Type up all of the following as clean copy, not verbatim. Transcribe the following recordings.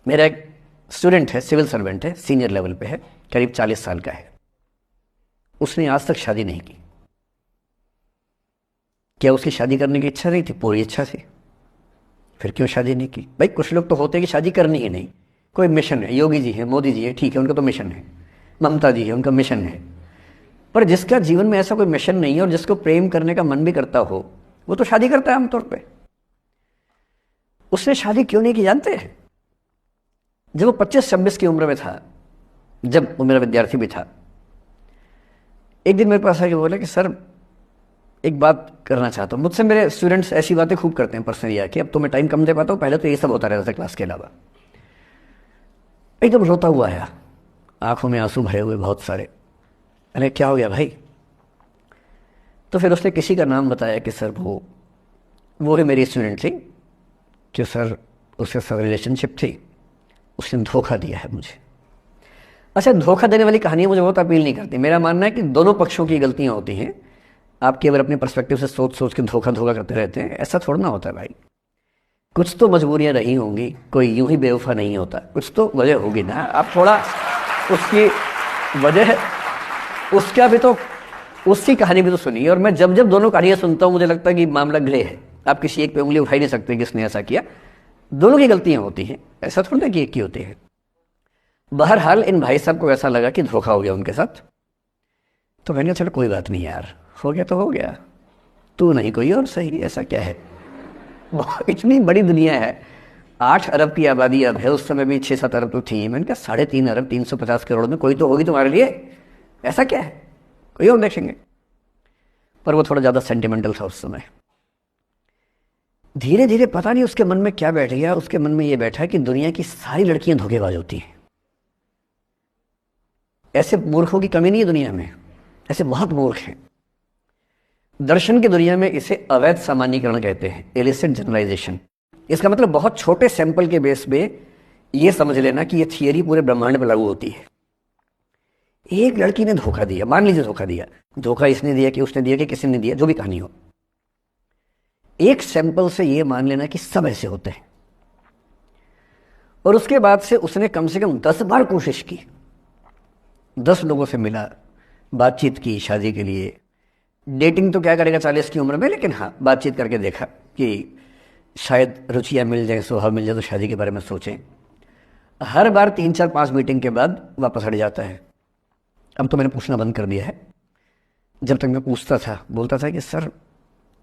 मेरा एक स्टूडेंट है, सिविल सर्वेंट है, सीनियर लेवल पे है, करीब 40 साल का है। उसने आज तक शादी नहीं की। क्या उसकी शादी करने की इच्छा नहीं थी? पूरी इच्छा थी। फिर क्यों शादी नहीं की? भाई कुछ लोग तो होते हैं कि शादी करनी ही नहीं, कोई मिशन है, योगी जी है, मोदी जी है, ठीक है, उनका तो मिशन है, ममता जी है, उनका मिशन है। पर जिसका जीवन में ऐसा कोई मिशन नहीं है और जिसको प्रेम करने का मन भी करता हो, वो तो शादी करता है आमतौर पे। उसने शादी क्यों नहीं की जानते हैं? जब वो 25-26 की उम्र में था, जब वो मेरा विद्यार्थी भी था, एक दिन मेरे पास आके बोला कि सर एक बात करना चाहता हूँ। मुझसे मेरे स्टूडेंट्स ऐसी बातें खूब करते हैं पर्सनली आके, अब तो मैं टाइम कम दे पाता हूँ, पहले तो ये सब होता रहता था क्लास के अलावा। एकदम रोता हुआ आया, आंखों में आंसू भरे हुए बहुत सारे। अरे क्या हो गया भाई? तो फिर उसने किसी का नाम बताया कि सर वो ही मेरी स्टूडेंट थी, कि सर उसके साथ रिलेशनशिप थी, उसने धोखा दिया है मुझे। अच्छा, धोखा देने वाली कहानियाँ मुझे बहुत अपील नहीं करती। मेरा मानना है कि दोनों पक्षों की गलतियाँ होती हैं। आप केवल अपने पर्सपेक्टिव से सोच सोच के धोखा धोखा करते रहते हैं, ऐसा थोड़ा ना होता है भाई। कुछ तो मजबूरियाँ रही होंगी, कोई यूं ही बेवफा नहीं होता, कुछ तो वजह होगी ना। आप थोड़ा उसकी वजह, उसका भी तो, उसकी कहानी भी तो सुनिए। और मैं जब जब दोनों कहानियाँ सुनता हूँ मुझे लगता है कि मामला ग्रे है। आप किसी एक पे उंगली उठा ही नहीं सकते किसने ऐसा किया। दोनों की गलतियाँ होती हैं, ऐसा थोड़ा ना कि एक की होती है। बहरहाल इन भाई साहब को ऐसा लगा कि धोखा हो गया उनके साथ। तो मैंने कहा चलो कोई बात नहीं यार, हो गया तो हो गया, तू नहीं कोई और सही, ऐसा क्या है। इतनी बड़ी दुनिया है, 8 अरब की आबादी अब है, उस समय भी 6-7 अरब तो थी। मैंने कहा 3.5 अरब 350 करोड़ में कोई तो होगी तुम्हारे लिए, ऐसा क्या है, कोई और देखेंगे। पर वो थोड़ा ज़्यादा सेंटिमेंटल था उस समय। धीरे धीरे पता नहीं उसके मन में क्या बैठ गया, उसके मन में ये बैठा कि दुनिया की सारी लड़कियां धोखेबाज होती हैं। ऐसे मूर्खों की कमी नहीं है दुनिया में, ऐसे बहुत मूर्ख हैं। दर्शन की दुनिया में इसे अवैध सामान्यीकरण कहते हैं, इलिसिट जनरलाइजेशन। इसका मतलब बहुत छोटे सैंपल के बेस पे ये समझ लेना कि ये थियरी पूरे ब्रह्मांड पर लागू होती है। एक लड़की ने धोखा दिया, मान लीजिए धोखा दिया, धोखा इसने दिया कि उसने दिया कि किसी ने दिया, जो भी कहानी हो, एक सैंपल से ये मान लेना कि सब ऐसे होते हैं। और उसके बाद से उसने कम से कम 10 बार कोशिश की, 10 लोगों से मिला, बातचीत की शादी के लिए। डेटिंग तो क्या करेगा 40 की उम्र में, लेकिन हाँ बातचीत करके देखा कि शायद रुचियाँ मिल जाए, स्वभाव मिल जाए, तो शादी के बारे में सोचें। हर बार 3-4-5 मीटिंग के बाद वापस हट जाता है। अब तो मैंने पूछना बंद कर दिया है। जब तक मैं पूछता था बोलता था कि सर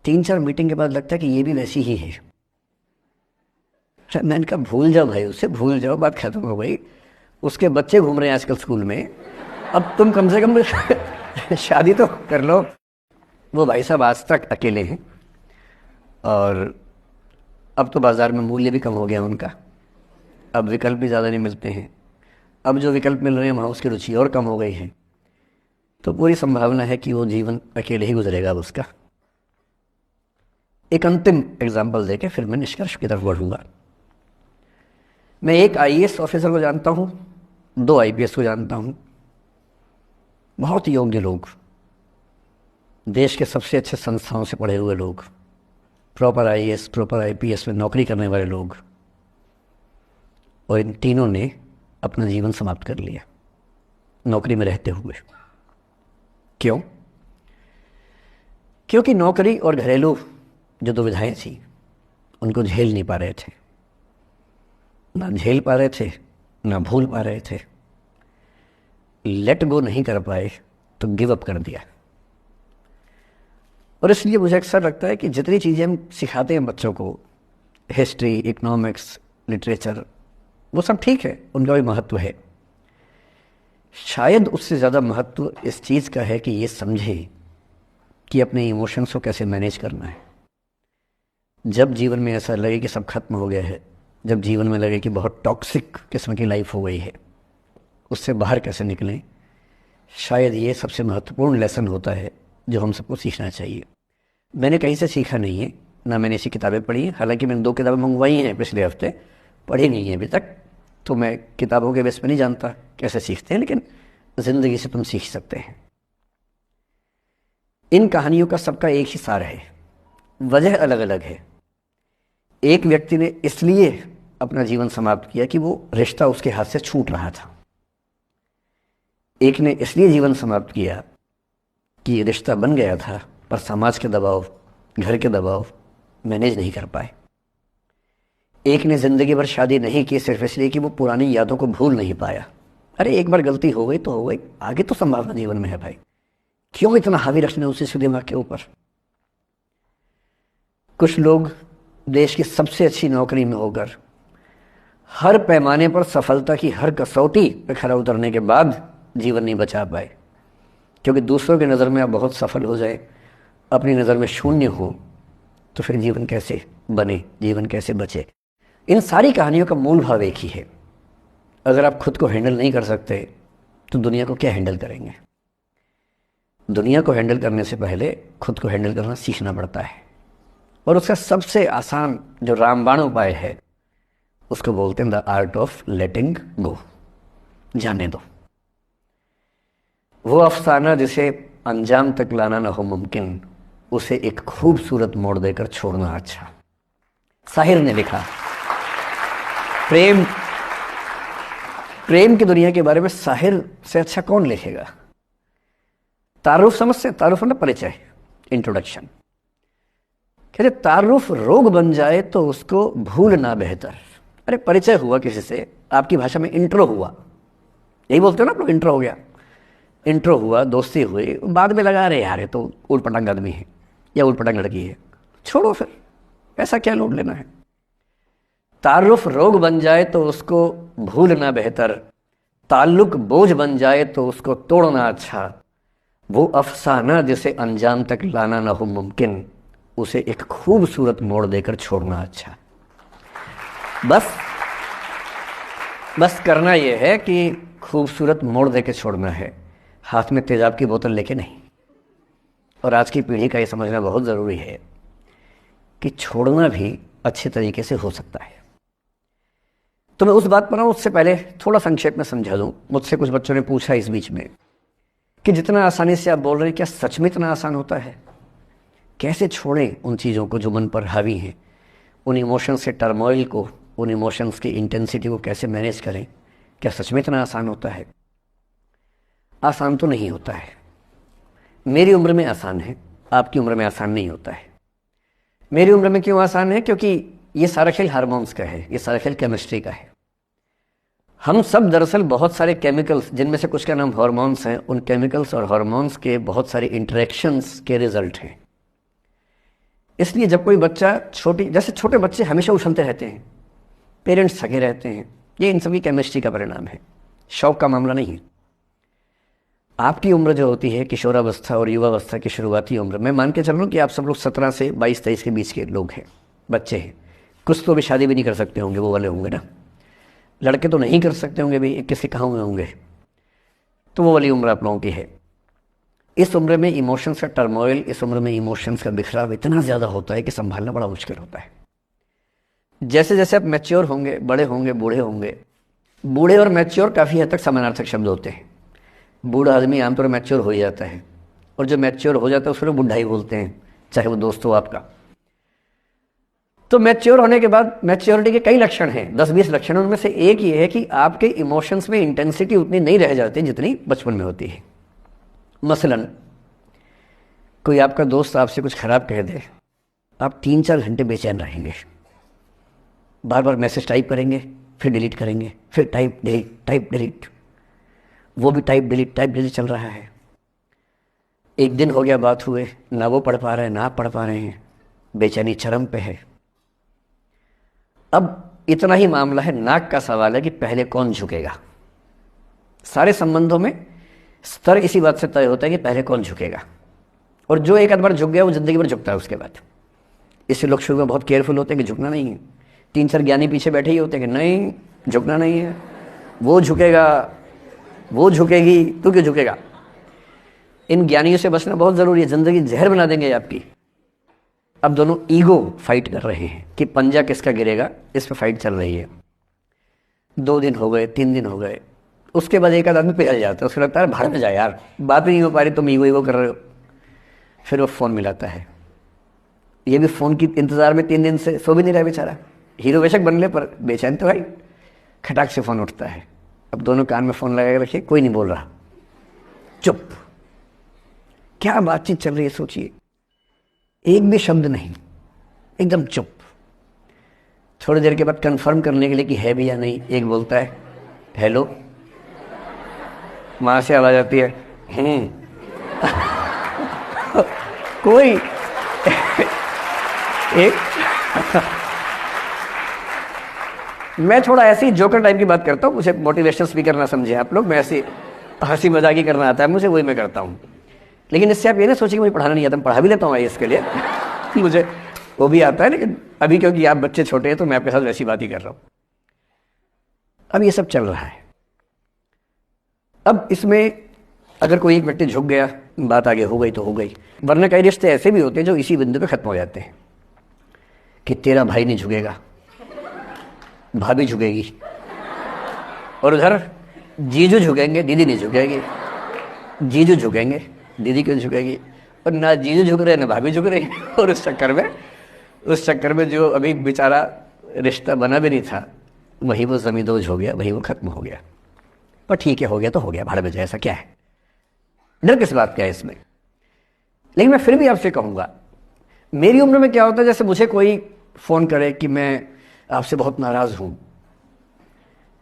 3-4 मीटिंग के बाद लगता है कि ये भी वैसी ही है। मैंने कहा भूल जाओ भाई, उससे भूल जाओ, बात खत्म हो गई। उसके बच्चे घूम रहे हैं आजकल स्कूल में, अब तुम कम से कम शादी तो कर लो। वो भाई साहब आज तक अकेले हैं, और अब तो बाज़ार में मूल्य भी कम हो गया उनका, अब विकल्प भी ज़्यादा नहीं मिलते हैं। अब जो विकल्प मिल रहे हैं वहाँ उसकी रुचि और कम हो गई है। तो पूरी संभावना है कि वो जीवन अकेले ही गुजरेगा अब उसका। एक अंतिम एग्जाम्पल देके फिर मैं निष्कर्ष की तरफ बढ़ूंगा। मैं एक आईएएस ऑफिसर को जानता हूँ, 2 आईपीएस को जानता हूँ, बहुत योग्य लोग, देश के सबसे अच्छे संस्थाओं से पढ़े हुए लोग, प्रॉपर आईएएस प्रॉपर आईपीएस में नौकरी करने वाले लोग, और इन तीनों ने अपना जीवन समाप्त कर लिया नौकरी में रहते हुए। क्यों? क्योंकि नौकरी और घरेलू जो दुविधाएं थी उनको झेल नहीं पा रहे थे, ना झेल पा रहे थे, ना भूल पा रहे थे, लेट गो नहीं कर पाए, तो गिव अप कर दिया। और इसलिए मुझे अक्सर लगता है कि जितनी चीज़ें हम सिखाते हैं बच्चों को, हिस्ट्री, इकोनॉमिक्स, लिटरेचर, वो सब ठीक है, उनका भी महत्व है। शायद उससे ज़्यादा महत्व इस चीज़ का है कि ये समझें कि अपने इमोशंस को कैसे मैनेज करना है। जब जीवन में ऐसा लगे कि सब खत्म हो गया है, जब जीवन में लगे कि बहुत टॉक्सिक किस्म की लाइफ हो गई है, उससे बाहर कैसे निकलें, शायद ये सबसे महत्वपूर्ण लेसन होता है जो हम सबको सीखना चाहिए। मैंने कहीं से सीखा नहीं है, ना मैंने ऐसी किताबें पढ़ी हैं। हालांकि मैंने 2 किताबें मंगवाई हैं पिछले हफ्ते, पढ़ी नहीं है अभी तक, तो मैं किताबों के बेस पर नहीं जानता कैसे सीखते हैं, लेकिन ज़िंदगी से तुम सीख सकते हैं। इन कहानियों का सबका एक ही सार है, वजह अलग अलग है। एक व्यक्ति ने इसलिए अपना जीवन समाप्त किया कि वो रिश्ता उसके हाथ से छूट रहा था। एक ने इसलिए जीवन समाप्त किया कि रिश्ता बन गया था पर समाज के दबाव, घर के दबाव मैनेज नहीं कर पाए। एक ने जिंदगी भर शादी नहीं की सिर्फ इसलिए कि वो पुरानी यादों को भूल नहीं पाया। अरे एक बार गलती हो गई तो हो गई, आगे तो संभावना जीवन में है भाई, क्यों इतना हावी रखना उसी दिमाग के ऊपर। कुछ लोग देश की सबसे अच्छी नौकरी में होकर हर पैमाने पर सफलता की हर कसौटी पर खरा उतरने के बाद जीवन नहीं बचा पाए, क्योंकि दूसरों की नज़र में आप बहुत सफल हो जाए, अपनी नज़र में शून्य हो, तो फिर जीवन कैसे बने, जीवन कैसे बचे। इन सारी कहानियों का मूल भाव एक ही है, अगर आप खुद को हैंडल नहीं कर सकते तो दुनिया को क्या हैंडल करेंगे। दुनिया को हैंडल करने से पहले खुद को हैंडल करना सीखना पड़ता है, और उसका सबसे आसान जो रामबाण उपाय है उसको बोलते हैं द आर्ट ऑफ लेटिंग गो। जाने दो। वो अफसाना जिसे अंजाम तक लाना न हो मुमकिन, उसे एक खूबसूरत मोड़ देकर छोड़ना अच्छा। साहिर ने लिखा। प्रेम की दुनिया के बारे में साहिर से अच्छा कौन लिखेगा। तारुफ समझते, तारुफ मतलब परिचय, इंट्रोडक्शन। कहते तारुफ रोग बन जाए तो उसको भूलना बेहतर। अरे परिचय हुआ किसी से, आपकी भाषा में इंट्रो हुआ, यही बोलते हो ना आप लोग, इंट्रो हो गया। इंट्रो हुआ, दोस्ती हुई, बाद में लगा रहे यार ये तो ऊट पटांग आदमी है या ऊट पटांग लड़की है, छोड़ो फिर, ऐसा क्या लोड लेना है। तारुफ रोग बन जाए तो उसको भूलना बेहतर, ताल्लुक बोझ बन जाए तो उसको तोड़ना अच्छा। वो अफसाना जिसे अंजाम तक लाना ना हो मुमकिन, उसे एक खूबसूरत मोड़ देकर छोड़ना अच्छा। बस करना यह है कि खूबसूरत मोड़ देकर छोड़ना है, हाथ में तेजाब की बोतल लेके नहीं। और आज की पीढ़ी का ये समझना बहुत ज़रूरी है कि छोड़ना भी अच्छे तरीके से हो सकता है। तो मैं उस बात पर आऊँ उससे पहले थोड़ा संक्षेप में समझा दूँ। मुझसे कुछ बच्चों ने पूछा इस बीच में कि जितना आसानी से आप बोल रहे हैं, क्या सच में इतना आसान होता है। कैसे छोड़ें उन चीज़ों को जो मन पर हावी हैं, उन इमोशंस के टर्मोइल को, उन इमोशंस की इंटेंसिटी को कैसे मैनेज करें। क्या सच में इतना आसान होता है। आसान तो नहीं होता है। मेरी उम्र में आसान है, आपकी उम्र में आसान नहीं होता है। मेरी उम्र में क्यों आसान है, क्योंकि ये सारा खेल हार्मोन्स का है, ये सारा खेल केमिस्ट्री का है। हम सब दरअसल बहुत सारे केमिकल्स, जिनमें से कुछ का नाम हार्मोन्स हैं, उन केमिकल्स और हार्मोन्स के बहुत सारे इंटरेक्शंस के रिजल्ट हैं। इसलिए जब कोई बच्चा जैसे छोटे बच्चे हमेशा उछलते रहते हैं, पेरेंट्स थके रहते हैं, ये इन सभी केमिस्ट्री का परिणाम है, शौक का मामला नहीं है। आपकी उम्र जो होती है किशोरावस्था और युवावस्था की शुरुआती उम्र, मैं मान के चल रहा हूँ कि आप सब लोग 17 से 22-23 के बीच के लोग हैं, बच्चे हैं। कुछ तो अभी शादी भी नहीं कर सकते होंगे, वो वाले होंगे ना। लड़के तो नहीं कर सकते होंगे भी, 21 के कहाँ हुए होंगे, तो वो वाली उम्र आप लोगों की है। इस उम्र में इमोशंस का टर्मोइल, इस उम्र में इमोशंस का बिखराव इतना ज़्यादा होता है कि संभालना बड़ा मुश्किल होता है। जैसे जैसे आप मैच्योर होंगे, बड़े होंगे, बूढ़े होंगे, बूढ़े और मैच्योर काफ़ी हद तक समानार्थक शब्द होते हैं। बूढ़ा आदमी आमतौर पर मैच्योर हो ही जाता है, और जो मैच्योर हो जाता है उसको बुढ़ा ही बोलते हैं, चाहे वो दोस्त हो आपका। तो मैच्योर होने के बाद मैच्योरिटी के कई लक्षण हैं, 10-20 लक्षण। उनमें से एक ये है कि आपके इमोशंस में इंटेंसिटी उतनी नहीं रह जाती जितनी बचपन में होती है। मसलन कोई आपका दोस्त आपसे कुछ खराब कह दे, आप 3-4 घंटे बेचैन रहेंगे, बार बार मैसेज टाइप करेंगे, फिर डिलीट करेंगे, फिर टाइप डिलीट, वो भी टाइप डिलीट चल रहा है। एक दिन हो गया बात हुए, ना वो पढ़ पा रहे हैं ना आप पढ़ पा रहे हैं, बेचैनी चरम पे है। अब इतना ही मामला है, नाक का सवाल है कि पहले कौन झुकेगा। सारे संबंधों में स्तर इसी बात से तय होता है कि पहले कौन झुकेगा, और जो एक आध बार झुक गया वो जिंदगी भर झुकता है उसके बाद। इससे लोग शुरू में बहुत केयरफुल होते हैं कि झुकना नहीं है। 3-4 ज्ञानी पीछे बैठे ही होते हैं कि नहीं झुकना नहीं है, वो झुकेगा, वो झुकेगी, तू क्यों झुकेगा। इन ज्ञानियों से बचना बहुत ज़रूरी है, ज़िंदगी जहर बना देंगे आपकी। अब दोनों ईगो फाइट कर रहे हैं कि पंजा किसका गिरेगा, इस पर फाइट चल रही है। 2 दिन हो गए, 3 दिन हो गए, उसके बाद एक आध आदमी पिघल जाता है, उसको लगता है भाड़ में जाए यार, बात नहीं हो पा रही, तुम ईगो कर रहे हो। फिर वो फ़ोन मिलाता है, ये भी फ़ोन की इंतज़ार में 3 दिन से सो भी नहीं रहा बेचारा। हीरो बेशक बनने पर बेचैन तो भाई। खटाक से फ़ोन उठता है, अब दोनों कान में फ़ोन लगा के रखिए, कोई नहीं बोल रहा, चुप। क्या बातचीत चल रही है सोचिए, एक भी शब्द नहीं, एकदम चुप। थोड़ी देर के बाद कंफर्म करने के लिए कि है भी या नहीं, एक बोलता है हेलो, वहाँ से आवाज़ आती है कोई एक मैं थोड़ा ऐसी जोकर टाइप की बात करता हूँ, मुझे मोटिवेशनल स्पीकर ना समझे आप लोग, मैं ऐसी हंसी मजाक ही करना आता है मुझे, वही मैं करता हूँ। लेकिन इससे आप ये ना सोचिए कि मुझे पढ़ाना नहीं आता, मैं पढ़ा भी लेता हूँ इसके लिए मुझे वो भी आता है, लेकिन अभी क्योंकि आप बच्चे छोटे हैं तो मैं आपके साथ वैसी बात ही कर रहा हूँ। अब ये सब चल रहा है। अब इसमें अगर कोई एक व्यक्ति झुक गया, बात आगे हो गई तो हो गई, वरना कई रिश्ते ऐसे भी होते हैं जो इसी बिंदु पे खत्म हो जाते हैं कि तेरा भाई नहीं झुकेगा, भाभी झुकेगी, और उधर जीजू झुकेंगे, दीदी नहीं झुकेगी, जीजू झुकेंगे, दीदी क्यों झुकेगी, और ना जीजू झुक रहे ना भाभी झुक रही और उस चक्कर में जो अभी बेचारा रिश्ता बना भी नहीं था, वही वो ज़मींदोज़ हो गया, वही वो खत्म हो गया। पर ठीक है, हो गया तो हो गया, भाड़ में जाए, ऐसा क्या है, डर किस बात का है इसमें। लेकिन मैं फिर भी आपसे कहूँगा, मेरी उम्र में क्या होता है, जैसे मुझे कोई फ़ोन करे कि मैं आपसे बहुत नाराज़ हूँ,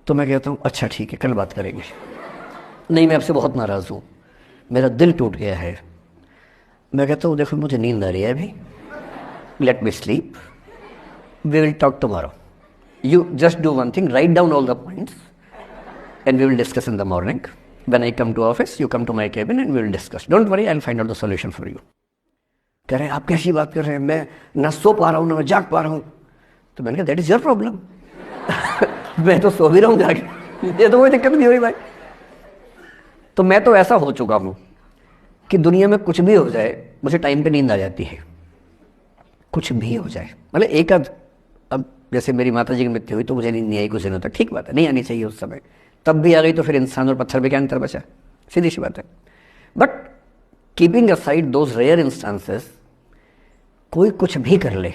तो मैं कहता हूँ अच्छा ठीक है, कल बात करेंगे। नहीं, मैं आपसे बहुत नाराज़ हूँ, मेरा दिल टूट गया है। मैं कहता हूँ देखो मुझे नींद आ रही है अभी, let me sleep, we will talk tomorrow, you just do one thing, write down all the points and we will discuss in the morning. When I come to office, you come to my cabin and we will discuss. Don't worry, I'll find out the solution for you. कह रहे हैं आप कैसी बात कर रहे हैं, मैं ना सो पा रहा हूँ ना मैं जाग पा रहा हूँ। तो मैंने कहा दैट इज योर प्रॉब्लम मैं तो सो भी रहा हूँ जाके, ये तो कोई दिक्कत नहीं हुई भाई। तो मैं तो ऐसा हो चुका हूँ कि दुनिया में कुछ भी हो जाए मुझे टाइम पे नींद आ जाती है, कुछ भी हो जाए। मतलब एक आध, अब जैसे मेरी माता जी की मृत्यु हुई तो मुझे नींद नहीं आई कुछ दिनों तक, ठीक बात है, नहीं आनी चाहिए उस समय, तब भी आ गई तो फिर इंसान और पत्थर में क्या अंतर बचा, सीधी सी बात है। But keeping aside those rare instances, कोई कुछ भी कर ले